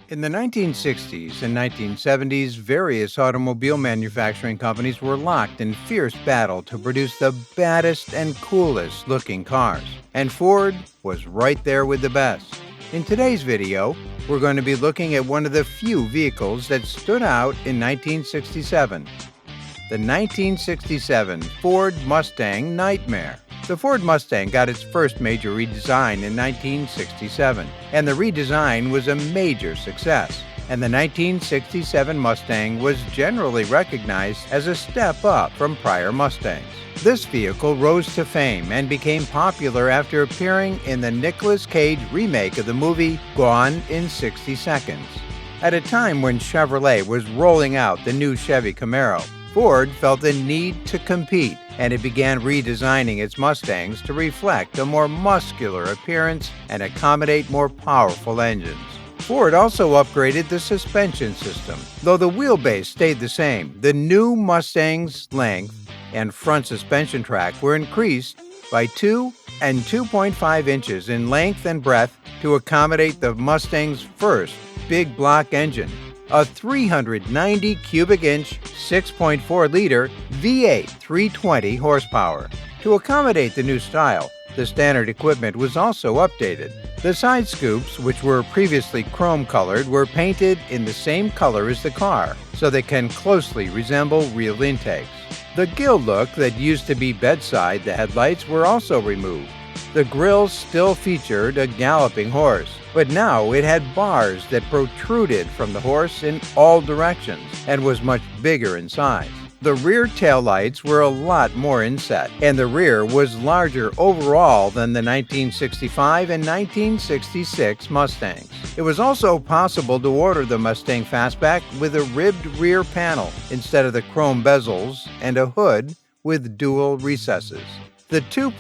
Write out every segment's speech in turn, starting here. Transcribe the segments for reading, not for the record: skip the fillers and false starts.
In the 1960s and 1970s, various automobile manufacturing companies were locked in fierce battle to produce the baddest and coolest looking cars. And Ford was right there with the best. In today's video, we're going to be looking at one of the few vehicles that stood out in 1967. The 1967 Ford Mustang Nightmare. The Ford Mustang got its first major redesign in 1967, and the redesign was a major success. And the 1967 Mustang was generally recognized as a step up from prior Mustangs. This vehicle rose to fame and became popular after appearing in the Nicolas Cage remake of the movie Gone in 60 Seconds. At a time when Chevrolet was rolling out the new Chevy Camaro, Ford felt the need to compete, and it began redesigning its Mustangs to reflect a more muscular appearance and accommodate more powerful engines. Ford also upgraded the suspension system. Though the wheelbase stayed the same, the new Mustang's length and front suspension track were increased by 2 and 2.5 inches in length and breadth to accommodate the Mustang's first big block engine, a 390 cubic inch 6.4-liter V8 320 horsepower. To accommodate the new style, the standard equipment was also updated. The side scoops, which were previously chrome-colored, were painted in the same color as the car, so they can closely resemble real intakes. The gill look that used to be bedside the headlights were also removed. The grille still featured a galloping horse, but now it had bars that protruded from the horse in all directions and was much bigger in size. The rear taillights were a lot more inset, and the rear was larger overall than the 1965 and 1966 Mustangs. It was also possible to order the Mustang Fastback with a ribbed rear panel instead of the chrome bezels and a hood with dual recesses. The 2+2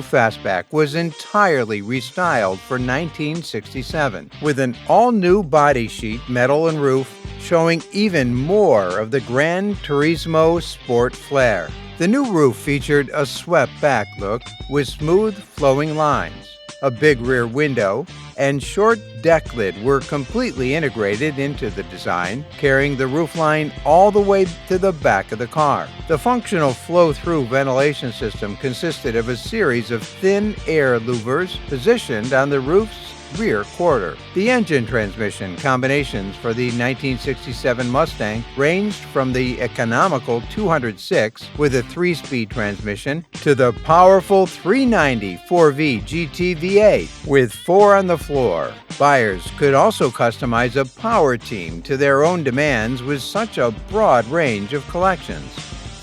Fastback was entirely restyled for 1967, with an all-new body sheet, metal and roof, showing even more of the Gran Turismo Sport flair. The new roof featured a swept-back look with smooth, flowing lines. A big rear window and short deck lid were completely integrated into the design, carrying the roofline all the way to the back of the car. The functional flow-through ventilation system consisted of a series of thin air louvers positioned on the roof's rear quarter. The engine transmission combinations for the 1967 Mustang ranged from the economical 206 with a 3-speed transmission to the powerful 390 4V GT V8 with 4 on the floor. Buyers could also customize a power team to their own demands with such a broad range of collections.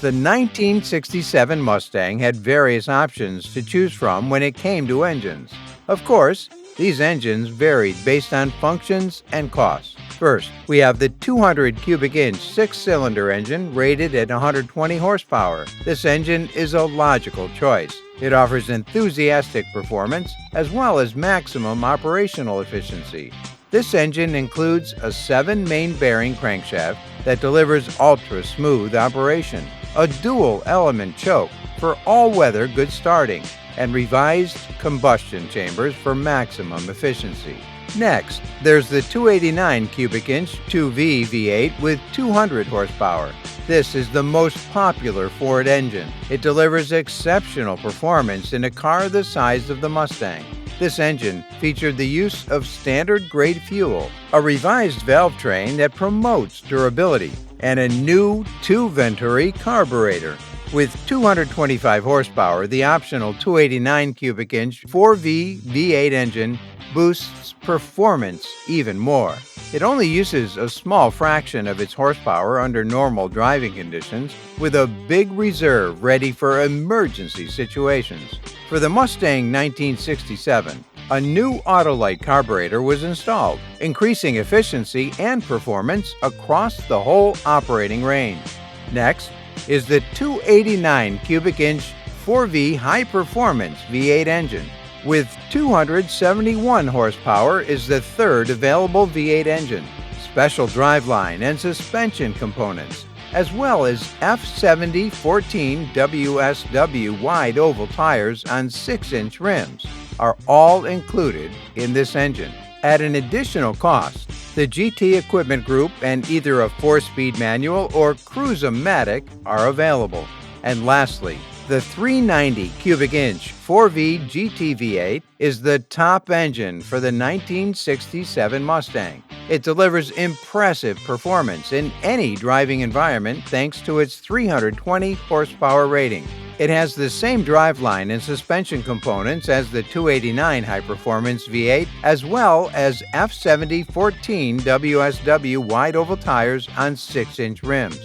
The 1967 Mustang had various options to choose from when it came to engines. Of course, these engines varied based on functions and costs. First, we have the 200 cubic inch 6-cylinder engine rated at 120 horsepower. This engine is a logical choice. It offers enthusiastic performance as well as maximum operational efficiency. This engine includes a 7-main bearing crankshaft that delivers ultra-smooth operation, a dual-element choke for all-weather good starting, and revised combustion chambers for maximum efficiency. Next, there's the 289 cubic inch 2V V8 with 200 horsepower. This is the most popular Ford engine. It delivers exceptional performance in a car the size of the Mustang. This engine featured the use of standard-grade fuel, a revised valve train that promotes durability, and a new 2-Venturi carburetor. With 225 horsepower, the optional 289 cubic inch 4V V8 engine boosts performance even more. It only uses a small fraction of its horsepower under normal driving conditions, with a big reserve ready for emergency situations. For the Mustang 1967, a new Autolite carburetor was installed, increasing efficiency and performance across the whole operating range. Next is the 289 cubic inch 4V high-performance V8 engine. With 271 horsepower is the third available V8 engine. Special driveline and suspension components, as well as F70 14 WSW wide oval tires on 6-inch rims, are all included in this engine. At an additional cost, The GT Equipment Group and either a 4-speed manual or cruise-o-matic are available. And lastly, the 390 cubic inch 4V GT V8 is the top engine for the 1967 Mustang. It delivers impressive performance in any driving environment thanks to its 320 horsepower rating. It has the same driveline and suspension components as the 289 high-performance V8, as well as F70 14 WSW wide oval tires on 6-inch rims.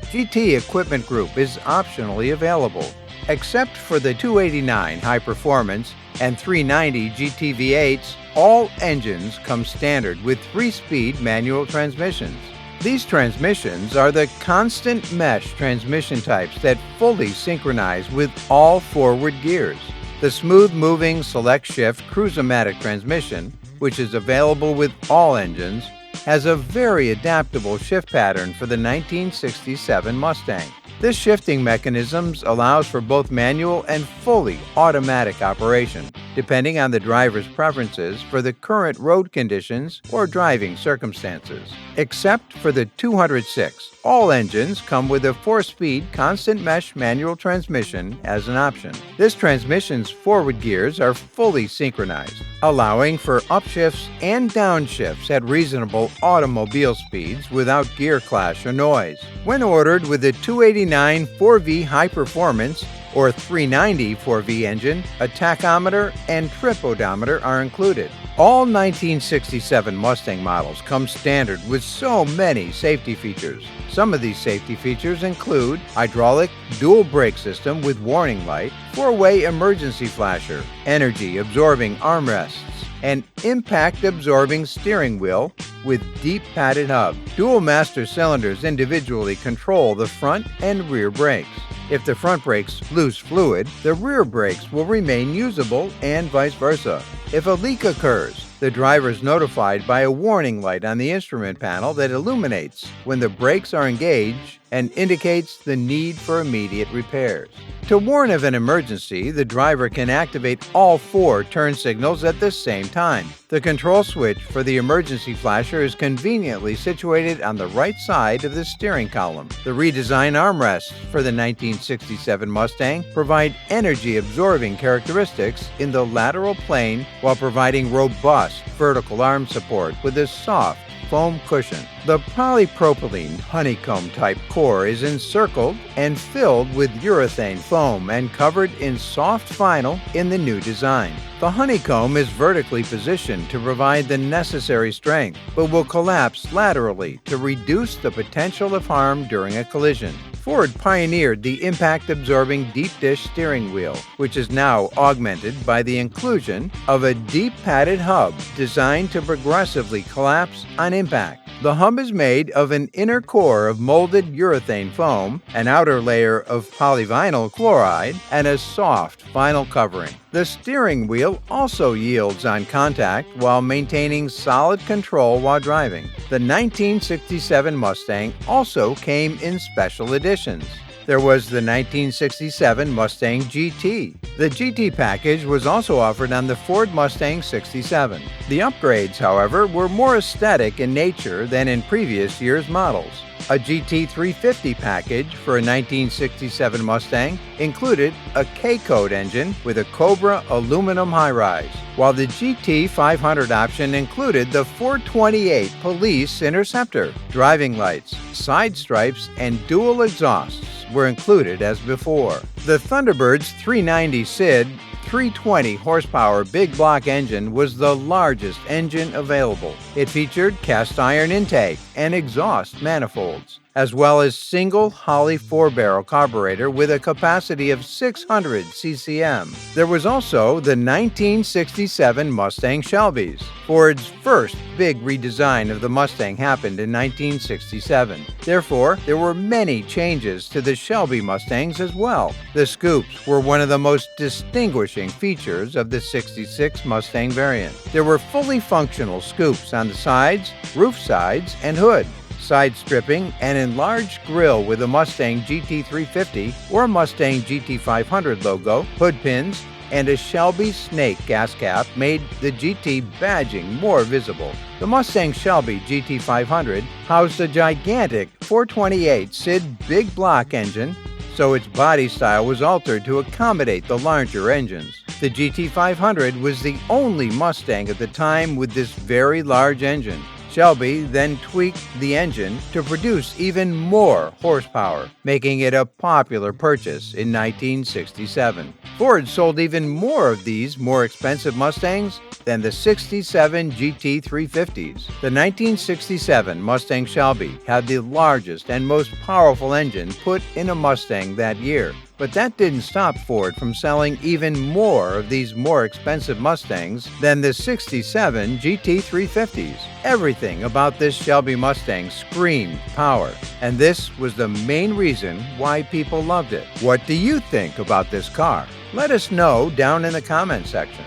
GT Equipment Group is optionally available. Except for the 289 high-performance and 390 GT V8s, all engines come standard with 3-speed manual transmissions. These transmissions are the constant mesh transmission types that fully synchronize with all forward gears. The smooth-moving select-shift cruise-o-matic transmission, which is available with all engines, has a very adaptable shift pattern for the 1967 Mustang. This shifting mechanism allows for both manual and fully automatic operation, depending on the driver's preferences for the current road conditions or driving circumstances. Except for the 206, all engines come with a 4-speed constant mesh manual transmission as an option. This transmission's forward gears are fully synchronized, allowing for upshifts and downshifts at reasonable automobile speeds without gear clash or noise. When ordered with the 289 4V High Performance or 390 4V engine, a tachometer and trip odometer are included. All 1967 Mustang models come standard with so many safety features. Some of these safety features include hydraulic dual brake system with warning light, 4-way emergency flasher, energy-absorbing armrests, an impact-absorbing steering wheel with deep padded hub. Dual master cylinders individually control the front and rear brakes. If the front brakes lose fluid, the rear brakes will remain usable and vice versa. If a leak occurs, the driver is notified by a warning light on the instrument panel that illuminates when the brakes are engaged and indicates the need for immediate repairs. To warn of an emergency, the driver can activate all 4 turn signals at the same time. The control switch for the emergency flasher is conveniently situated on the right side of the steering column. The redesigned armrests for the 1967 Mustang provide energy-absorbing characteristics in the lateral plane while providing robust vertical arm support with a soft foam cushion. The polypropylene honeycomb-type core is encircled and filled with urethane foam and covered in soft vinyl in the new design. The honeycomb is vertically positioned to provide the necessary strength, but will collapse laterally to reduce the potential of harm during a collision. Ford pioneered the impact-absorbing deep dish steering wheel, which is now augmented by the inclusion of a deep padded hub designed to progressively collapse on impact. The hub is made of an inner core of molded urethane foam, an outer layer of polyvinyl chloride, and a soft vinyl covering. The steering wheel also yields on contact while maintaining solid control while driving. The 1967 Mustang also came in special editions. There was the 1967 Mustang GT. The GT package was also offered on the Ford Mustang 67. The upgrades, however, were more aesthetic in nature than in previous years' models. A GT 350 package for a 1967 Mustang included a K-Code engine with a Cobra aluminum high-rise, while the GT 500 option included the 428 Police Interceptor. Driving lights, side stripes, and dual exhausts were included as before. The Thunderbird's 390 SID 320 horsepower big block engine was the largest engine available. It featured cast iron intake and exhaust manifolds, as well as single Holley 4-barrel carburetor with a capacity of 600 ccm. There was also the 1967 Mustang Shelbys. Ford's first big redesign of the Mustang happened in 1967. Therefore, there were many changes to the Shelby Mustangs as well. The scoops were one of the most distinguishing features of the 66 Mustang variant. There were fully functional scoops on the sides, roof sides, and hood. Side stripping, an enlarged grille with a Mustang GT 350 or Mustang GT 500 logo, hood pins, and a Shelby snake gas cap made the GT badging more visible. The Mustang Shelby GT500 housed a gigantic 428 SID big block engine, so its body style was altered to accommodate the larger engines. The GT500 was the only Mustang at the time with this very large engine. Shelby then tweaked the engine to produce even more horsepower, making it a popular purchase in 1967. Ford sold even more of these more expensive Mustangs than the 67 GT350s. The 1967 Mustang Shelby had the largest and most powerful engine put in a Mustang that year. But that didn't stop Ford from selling even more of these more expensive Mustangs than the 67 GT350s. Everything about this Shelby Mustang screamed power, and this was the main reason why people loved it. What do you think about this car? Let us know down in the comment section.